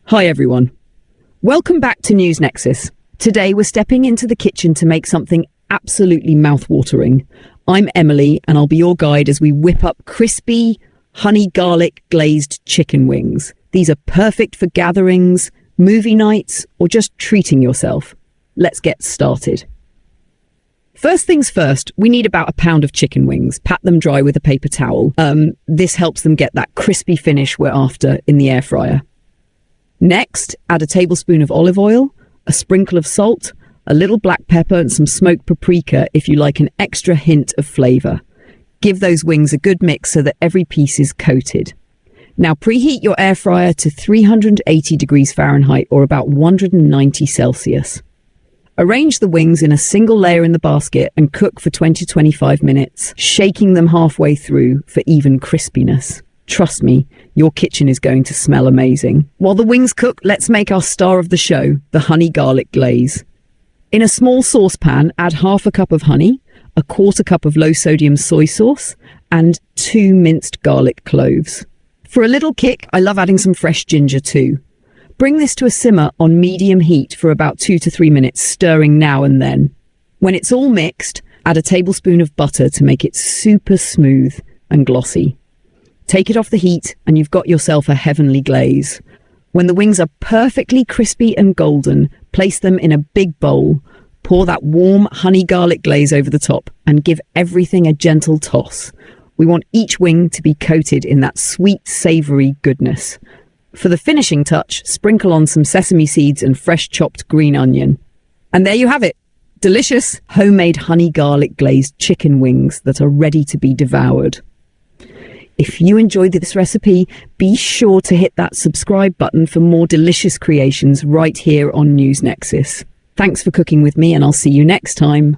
Hi everyone. Welcome back to News Nexus. Today we're stepping into the kitchen to make something absolutely mouth-watering. I'm Emily and I'll be your guide as we whip up crispy, honey garlic glazed chicken wings. These are perfect for gatherings, movie nights, or just treating yourself. Let's get started. First things first, we need about a pound of chicken wings. Pat them dry with a paper towel. This helps them get that crispy finish we're after in the air fryer. Next, add a tablespoon of olive oil, a sprinkle of salt, a little black pepper and some smoked paprika if you like an extra hint of flavour. Give those wings a good mix so that every piece is coated. Now preheat your air fryer to 380 degrees Fahrenheit or about 190 Celsius. Arrange the wings in a single layer in the basket and cook for 20 to 25 minutes, shaking them halfway through for even crispiness. Trust me, your kitchen is going to smell amazing. While the wings cook, let's make our star of the show, the honey garlic glaze. In a small saucepan, add half a cup of honey, a quarter cup of low-sodium soy sauce, and 2 minced garlic cloves. For a little kick, I love adding some fresh ginger too. Bring this to a simmer on medium heat for about 2 to 3 minutes, stirring now and then. When it's all mixed, add a tablespoon of butter to make it super smooth and glossy. Take it off the heat and you've got yourself a heavenly glaze. When the wings are perfectly crispy and golden, place them in a big bowl. Pour that warm honey garlic glaze over the top and give everything a gentle toss. We want each wing to be coated in that sweet, savoury goodness. For the finishing touch, sprinkle on some sesame seeds and fresh chopped green onion. And there you have it. Delicious homemade honey garlic glazed chicken wings that are ready to be devoured. If you enjoyed this recipe, be sure to hit that subscribe button for more delicious creations right here on News Nexus. Thanks for cooking with me and I'll see you next time.